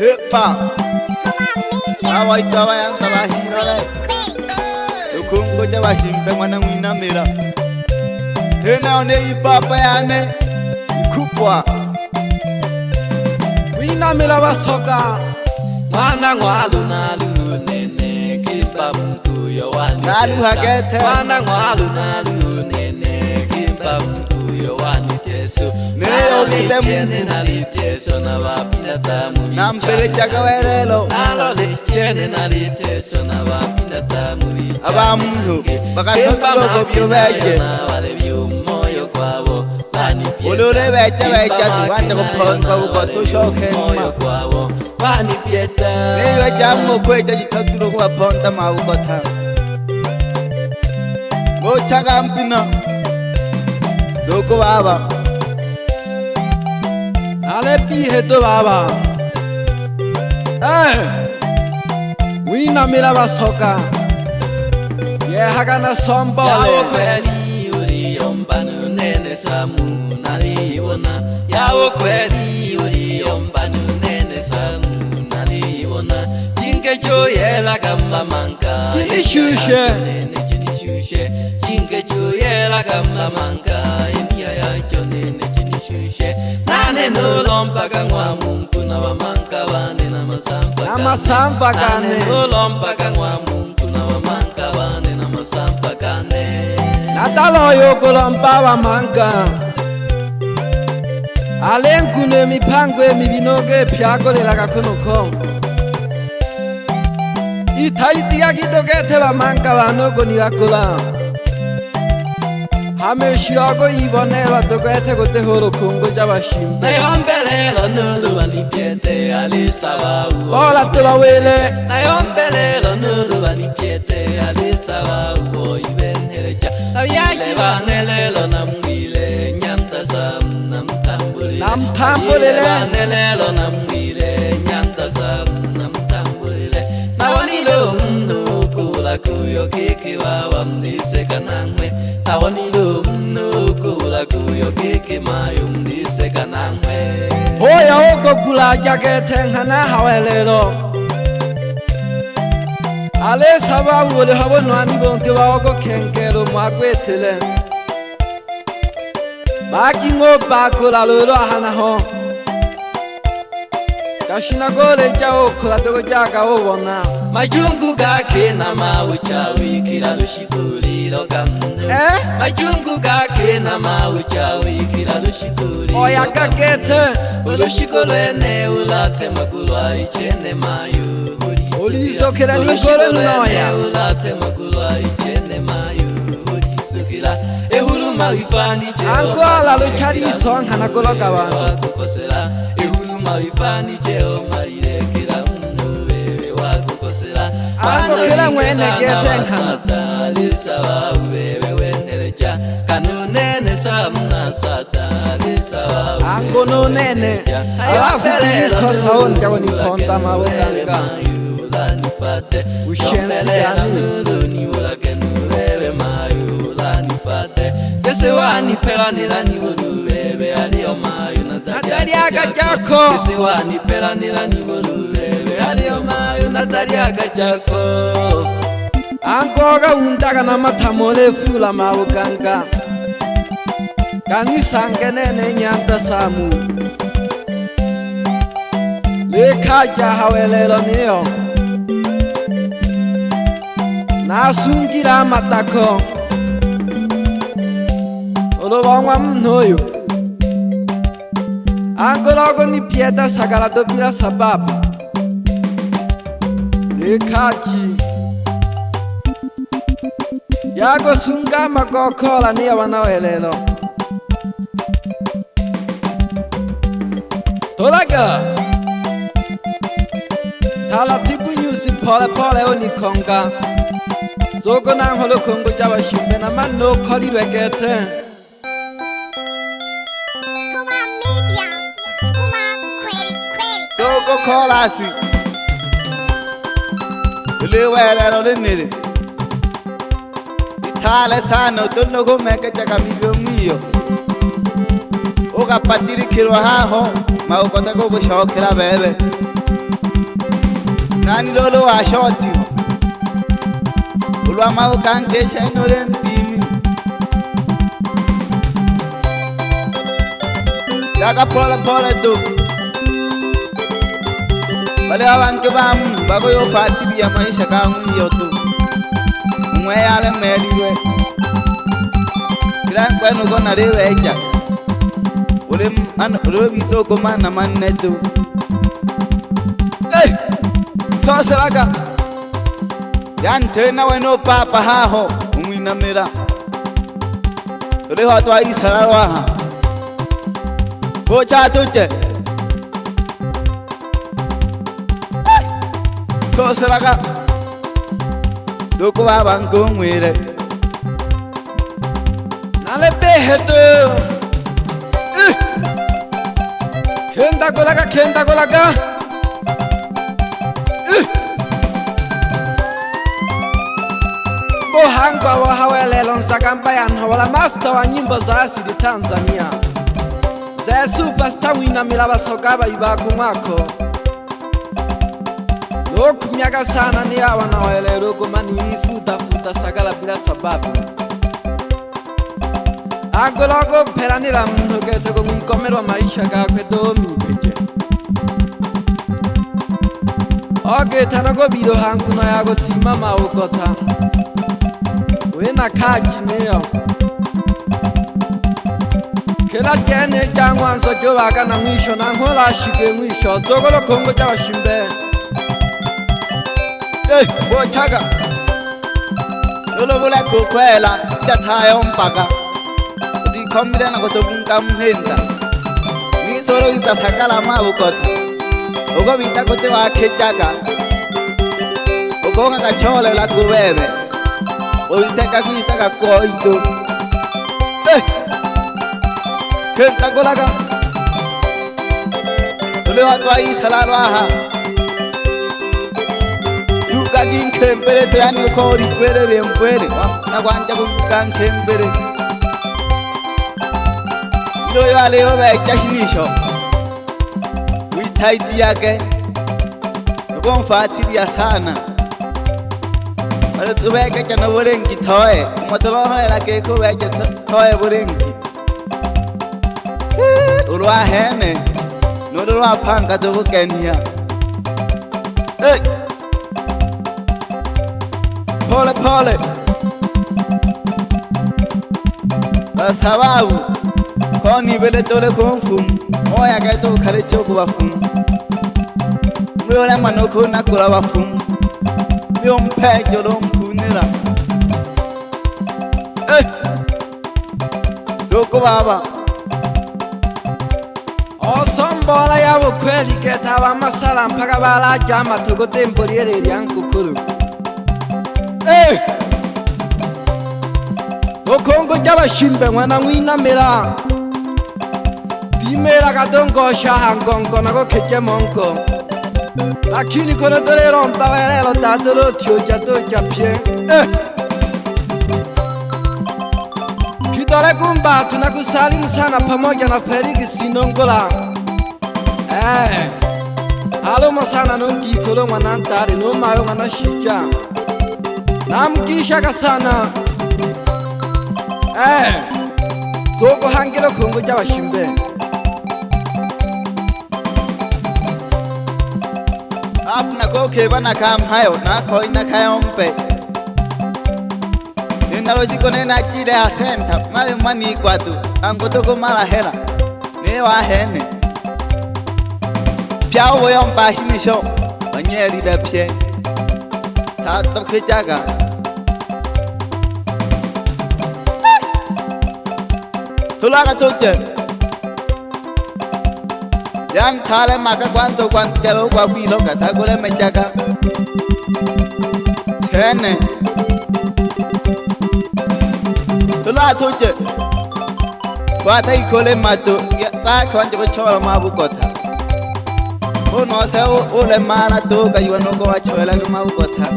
Epa, awaita bayang tabahirale. Tukungo jawa simpe mana wina mira. Hena one ipapa yane ikupwa. Wina mira wasoka. Mwana ngwalu nalu nene kibamku yowani. Nalu hakete. Mwana ngwalu nalu nene kibamku yowani tesu. Neo lichene na liteso na wapina tamu. Nampere chakawerelo. Nalo lichene na liteso na wapina tamu. Abamuntu bakatokiro kopyo beche. Wale moyo kwabo. Ulure beche beche tuwande kuponga ukotu shoke moyo kwabo. Bani pieta. Niyo jamu kwecha jitokiro kwa ponda maukota. Mochaga mpina. Zoko baba. Ale piheto baba. Wina mila basoka. Ye hagana sombole. Yawo kweli uri yombanu nene samu naliwona. Yawo kweli uri yombanu nene samu naliwona. Jinge joye la gamba manka. Jini shushe. Nene jini shushe. Jinge joye la gamba manka. Emiya ya jonene jini shushe. Nane no lompa kangwa mungu na wamanka wane na masampa. Na masampa kane. Nane no lompa kangwa mungu na wamanka wane na masampa kane. Natalo yoko lompa wamanka. Alenkune mipangwe mibinoge pyagole laga kuno kong. Itaiti ya kitokete wamanka wanogo ni akola. Hameshirago ibonela tokete kote horo kongo jabashimbe. Nayombelelo nulu wanipiete alisaba uo. Ola tula wele. Nayombelelo nulu wanipiete alisaba uo ibenhereja. Avyaki vanelelo namwile nyanda sam namtambulile. Namtambulile. Vanelelo namwile nyanda sam namtambulile. Nawanilo mnu kula kuyo kiki wawa mdise kanangwe. Nawanilo mnu kula kuyo kiki mayo mdise kanangwe. Hoya oko kula jakete hana hawelelo. Ale sababu wale hawono anibonke wa oko kenkelo mwagwetele. Baki ngopa kula lolo hana ho. Kashina gole jao kula togo jaka obona. Majungu gake na mauchawi kila lushikuli lokamno. Majungu gake na mauchawi kila lushikuli. Oya kakete. Ulushikolo ene ulate magulwa ichene mayu. Ulisokera nikolo noya. Ulate magulwa ichene mayu. Ulisokera ehuluma wifani je. Angola luchari song hana koloka wana. Maifani jeo malire kila mnu wewe wakukosela. Ango kila mwene getenghana lisawa wewe wenereja. Kanunene samna lisawa ango nunene. Alafu kosa onja waniponta mawetanga. Ushenzi yani ni ulakenu wewe mayula nifate. Kese wani pela nilani wulu wewe alio mayu. Nataliaga jako. Kese wani pela nilani wulu wewe alio mayu. Nataliaga jako. Ankoga undaga na matamole fula mawuganga. Kanisa ngenene nyanda samu. Lekaja hawelelo niyo. Nasungira matako. Olowangwa mnoyo. Angologo ni pieta sagala dobila sababu. Lekaji. Yago sunga magokola niya wanawelelo. Tolaga. Talatibu nyusi pole pole onikonga. Zogo nang holo kongo jawa shimbe na mano koli wegete. Zogo kolasi. Uliwele role nili. Itale sano tono go meke chaka mibyo mio. Oga patiri kiro haho. Maukota go bushokera bebe. Nani lolo wa shoti ulwa mau kanke sheno lentimi Yaka pola pola do Bale abantu bamu bako yo pati biya maisha kamu yoto Mwe yale meliwe Kiran kwenu kona rewe eja Ule biso komana manetu Hey! So seraka Yan tena weno papa haho Umwina mera Ule watu wa isararwa ha Bocha tuche So seraka Toko babanko mwere Nale beheto Kenda golaga Bohangwa wa hawelelo nsakampayan hawala master wa nyimbo za asili Tanzania Ze superstar wina milaba sokaba ibaku mwako Loku miaka sana ni hawa na waelero kumani futa sagala bila sababu Agologo pelanira mnogete kumkomero wa maisha kakwe domi peche Oge tanago biro hangu na yago timama ugota Wena kaji neo Kela jene jangwanzo jowaga na mwisho na ngola shige mwisho Zogolo kongo jawa shimbe Hey, bochaga Lolo bula kukwela Jatayo mpaka Di komile na kutobunga mhenda Ni soro isa sakala mabukota Ugo bita kote wa kejaga Ugo nga kachole la kubebe Oiseka kuisaka koito Hey Kenta golaga Ule watu wa isa la roha Yuka kinkempere to yani ukori kwere bempwere Na kwanja kukankempere Ilo yo aleo becha hinisho Witaiti yake Nuko mfatilia sana Wale tubeke chana burengi toe Umatoloha la keko becha toe burengi Ulwa hene Nulwa panga tubu Kenya Hey Pole pole Basababu Koni bele tole kumfumu Oya kaito kare choko bafumu Mwole manoko nakula bafumu Myo mpejo lo mpunira Eh Zoko baba Osombola ya ukweli ketawa masala mpaka bala jama tugote mboriere lyankukuru Okongo jaba shimbe mwana mwina mera Dimera kadongo shahangongo nako keje mongo Lakini kono dole rompa welelo tatolo tioja doja pie Kidole gumba tunakusalimu sana pamoja na Felix Sinongola Aloma sana nongi kolo mwanantari no mayo ngana shija Namkisha sana Zoko hangelo kongo jawa shimbe Apna ko keba na kam hayo na koi na kayompe Nindalo siko nena chile ya senta Mali mani kwatu Angotoko mala hela Newa hene Piao boyo mpashi nisho Wanyeri da pye Tato kejaga Tulaga toche Yan thale maka kwanto kwantelo kwa kwilo katagole mechaga Chene Tulaga toche Kwata ikole mato Kwa kwanto kuchola mabukota Uno se ule mara toga yuanoko wachola mabukota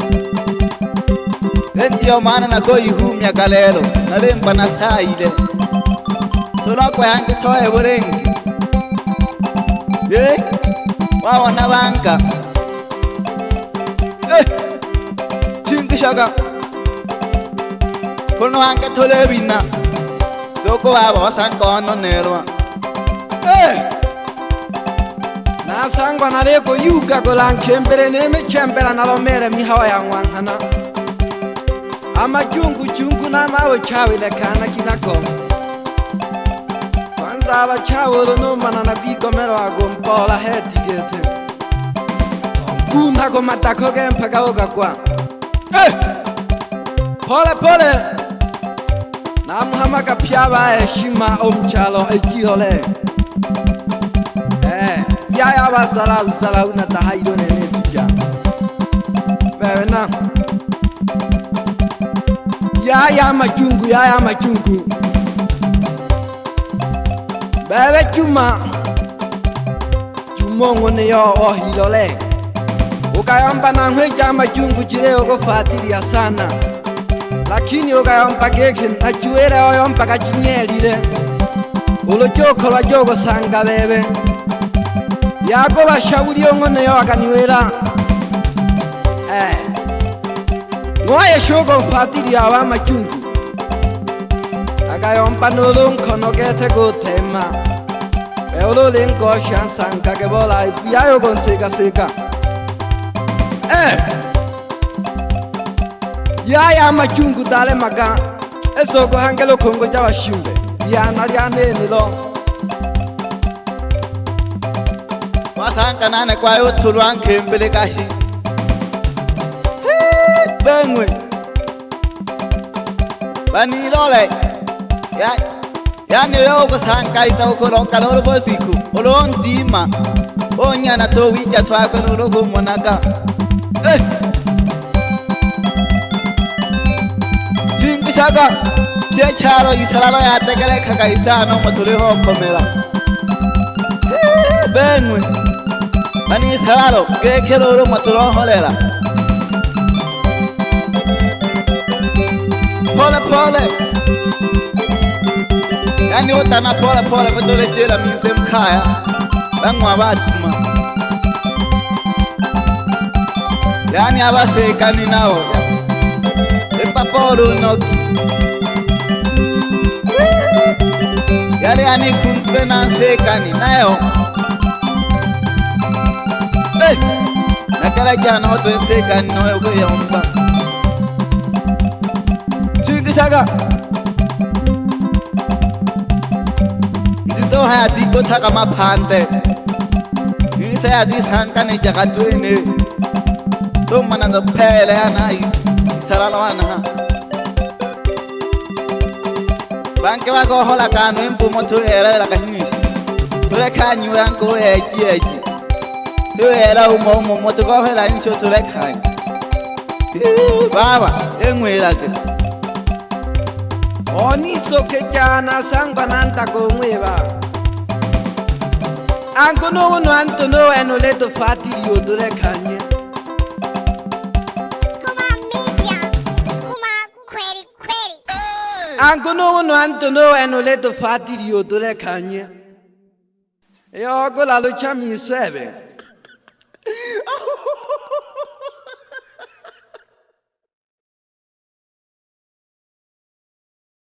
Entiyo mana na koi humya kalelo Nalempa na saile Tula kwa hangi toe burengi Wawa na banka Shaka. Kono anche tole bina. Zoko baba sankono nerwa. Na sangwa na reko yuga golan kembere neme chembera na lomere mi hawa ya hana. Ama chungu na mawe chawe le kana kinako. Kwanza aba chawe no manana bikomero agompola hetigete. Kuna matako mpaka ogakwa. Pole na muhamaka pyaba heshima omchalo ejihole. Ya basalau na tahaido nene tuja. Bena. Ya machungu. Bebe chumongo ne yo ohilole. Ukayamba na ngweja machungu chile okofatiria sana. Lakini ukayamba keke na chuere oyomba kachinyelire. Ulojoko bajogo sanga bebe. Yako bashauri ngone yo akaniwera. Ngoye shogo mfatiria wa machungu. Akayomba nolonkono gete gotema. Eolo lengo shansanga kebola yayo seka. Ya machungu dale maga. Esoko hangelo kongo jawa shimbe. Ya naliane nilo. Wasanga nane kwa yo tulwan kembele kashi. Bengwe. Bani lole. Yani yo kusanga ita ukolonga lolo bosiku. Olon dima. Onya na to wija twa ko lolo ko monaka. Singu shaka. Je charo isalalo ya tegele kaka isano matule ho komela. Bengwe. Bani salalo ke lolo maturo holela. Pole. Yani utana pole betole chela mizem kaya. Bangwa batuma. Yani abase kaninao. Epapolo noki. Yani kumpe na sekani nayo. Nakala jana hoto sekani noyo ko yomba. Shaka. Ndito hati ko thaka maphante. Ni se adi sanka ne jagatwene. To mananga phele yana isaralawana. Banke wa ko hola kanu impumo to era la kahimisi. Tole khanyu yanko eji. To era umo moto ko hela insho tole khanyu. Baba engwela ke. Oni soke jana sangwa nanta komweba. Anko no antono eno leto fatiri odole kanye. Skuma media. Skuma query. Anko no antono eno leto fatiri odole kanye. Yo go la lucha mi sebe.